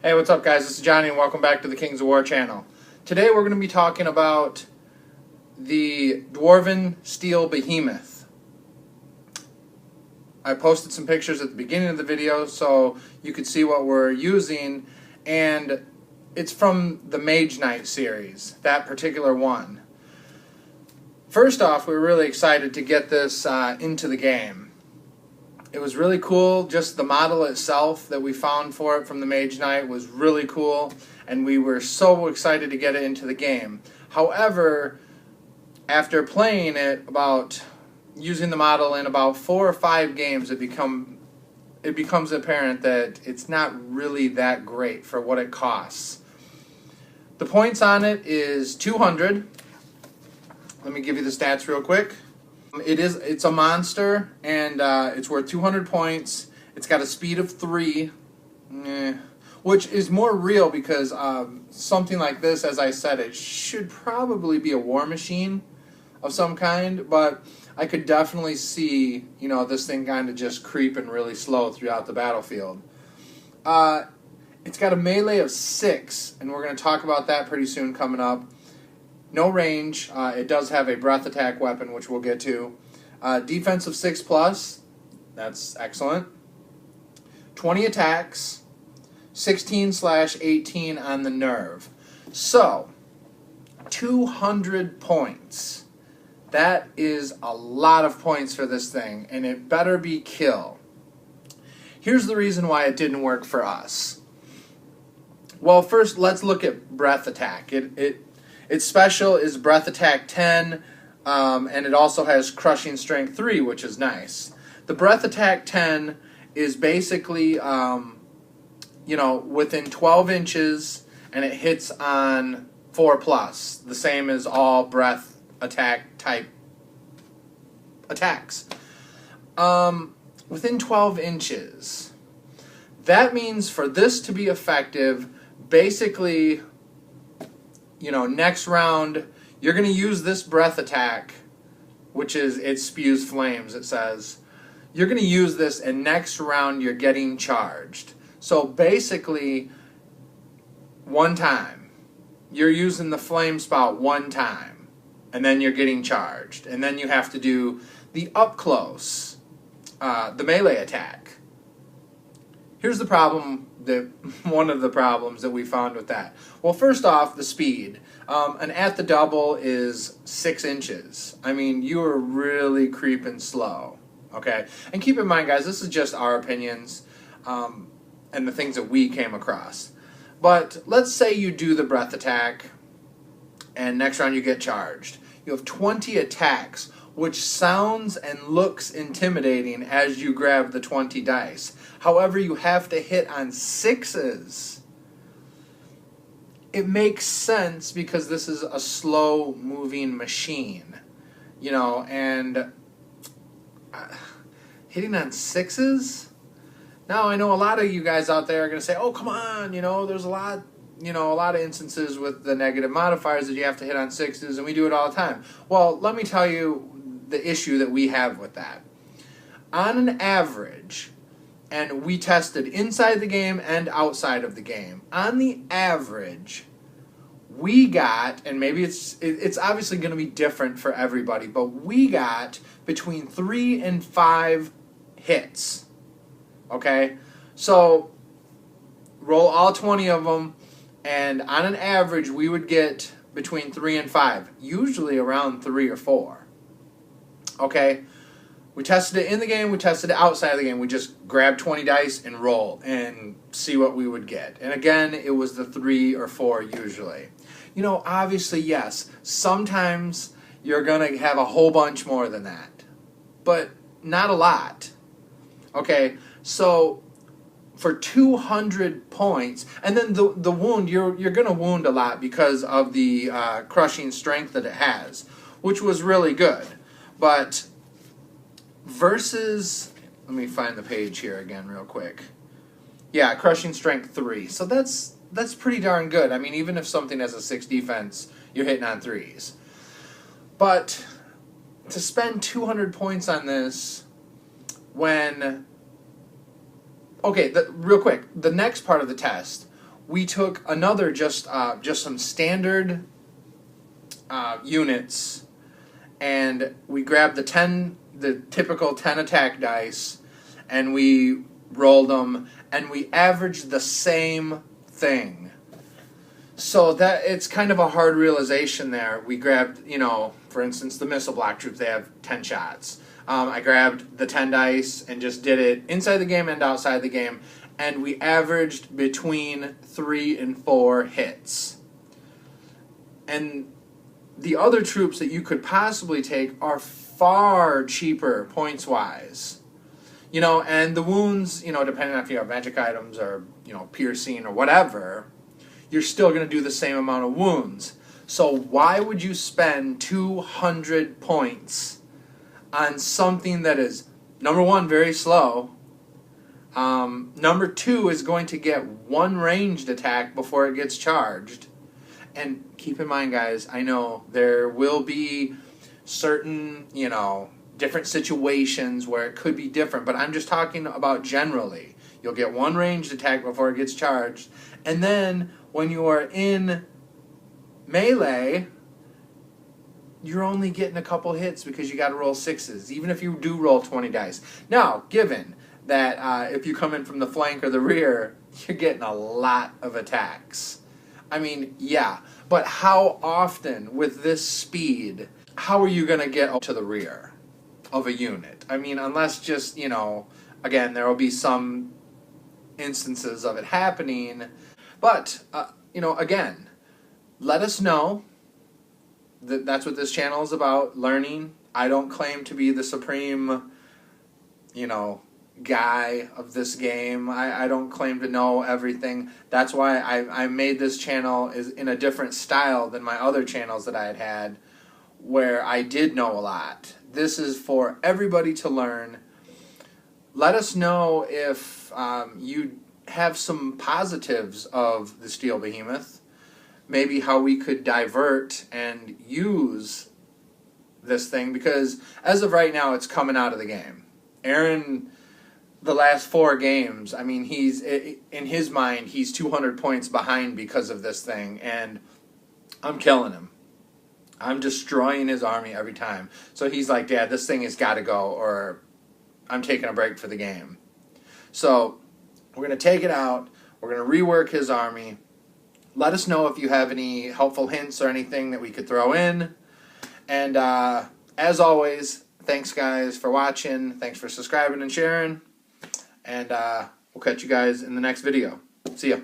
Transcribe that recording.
Hey, what's up guys? This is Johnny and welcome back to the Kings of War channel. Today we're going to be talking about the Dwarven Steel Behemoth. I posted some pictures at the beginning of the video so you could see what we're using, and it's from the Mage Knight series, that particular one. First off, we're really excited to get this into the game. It was really cool. Just the model itself that we found for it from the Mage Knight was really cool, and we were so excited to get it into the game. However, after playing it, using the model in about 4 or 5 games, it becomes apparent that it's not really that great for what it costs. The points on it is 200. Let me give you the stats real quick. It's a monster, and it's worth 200 points. It's got a speed of 3, which is more real because something like this, as I said, it should probably be a war machine of some kind, but I could definitely see, this thing kind of just creeping really slow throughout the battlefield. It's got a melee of 6, and we're going to talk about that pretty soon coming up. No range. It does have a breath attack weapon, which we'll get to. Defense of 6+. That's excellent. 20 attacks. 16/18 on the nerve. So, 200 points. That is a lot of points for this thing, and it better be kill. Here's the reason why it didn't work for us. Well, first, let's look at breath attack. Its special is Breath Attack 10, and it also has Crushing Strength 3, which is nice. The Breath Attack 10 is basically, within 12 inches, and it hits on 4+, the same as all Breath Attack type attacks. Within 12 inches. That means for this to be effective, basically, next round, you're going to use this breath attack, which is, it spews flames, it says. You're going to use this, and next round, you're getting charged. So basically, one time. You're using the flame spout one time, and then you're getting charged. And then you have to do the up close, the melee attack. Here's the problem, one of the problems that we found with that. Well, first off, the speed. An at the double is 6 inches. I mean, you are really creeping slow, okay? And keep in mind, guys, this is just our opinions and the things that we came across. But let's say you do the breath attack, and next round you get charged. You have 20 attacks, which sounds and looks intimidating as you grab the 20 dice. However, you have to hit on 6s. It makes sense because this is a slow-moving machine, and hitting on 6s? Now, I know a lot of you guys out there are going to say, oh, come on, there's a lot of instances with the negative modifiers that you have to hit on 6s, and we do it all the time. Well, let me tell you the issue that we have with that. On an average, and we tested inside the game and outside of the game, on the average, we got, and maybe it's obviously going to be different for everybody, but we got between 3 and 5 hits. Okay? So, roll all 20 of them, and on an average, we would get between 3 and 5, usually around 3 or 4. Okay, we tested it in the game, we tested it outside of the game. We just grabbed 20 dice and roll and see what we would get. And again, it was the 3 or 4 usually. Obviously, yes, sometimes you're going to have a whole bunch more than that, but not a lot. Okay, so for 200 points, and then the wound, you're going to wound a lot because of the crushing strength that it has, which was really good. But versus, let me find the page here again real quick. Yeah, crushing strength 3. So that's pretty darn good. I mean, even if something has a 6 defense, you're hitting on 3s. But to spend 200 points on this when... Okay, real quick, the next part of the test we took another just some standard units, and we grabbed the typical 10 attack dice, and we rolled them, and we averaged the same thing. So that it's kind of a hard realization there. We grabbed, you know, for instance, the missile block troops, they have 10 shots. I grabbed the 10 dice and just did it inside the game and outside the game, and we averaged between 3 and 4 hits. And the other troops that you could possibly take are far cheaper points-wise. You know, and the wounds, you know, depending on if you have magic items or, you know, piercing or whatever, you're still going to do the same amount of wounds. So why would you spend 200 points on something that is, number one, very slow, number two, is going to get one ranged attack before it gets charged? And keep in mind, guys, I know there will be certain, you know, different situations where it could be different, but I'm just talking about generally. You'll get one ranged attack before it gets charged, and then when you are in melee, you're only getting a couple hits because you got to roll 6s, even if you do roll 20 dice. Now, given that if you come in from the flank or the rear, you're getting a lot of attacks. I mean, yeah, but how often with this speed, how are you going to get up to the rear of a unit? I mean, unless just, you know, again, there will be some instances of it happening. But, you know, again, let us know. That's what this channel is about, learning. I don't claim to be the supreme, you know, guy of this game. I don't claim to know everything. That's why I made this channel is in a different style than my other channels that I had, where I did know a lot. This is for everybody to learn. Let us know if you have some positives of the Steel Behemoth. Maybe how we could divert and use this thing, because as of right now, it's coming out of the game. Aaron, the last 4 games, I mean, he's, in his mind, he's 200 points behind because of this thing, and I'm killing him. I'm destroying his army every time. So he's like, Dad, this thing has got to go, or I'm taking a break for the game. So we're going to take it out. We're going to rework his army. Let us know if you have any helpful hints or anything that we could throw in. And as always, thanks, guys, for watching. Thanks for subscribing and sharing. And we'll catch you guys in the next video. See ya.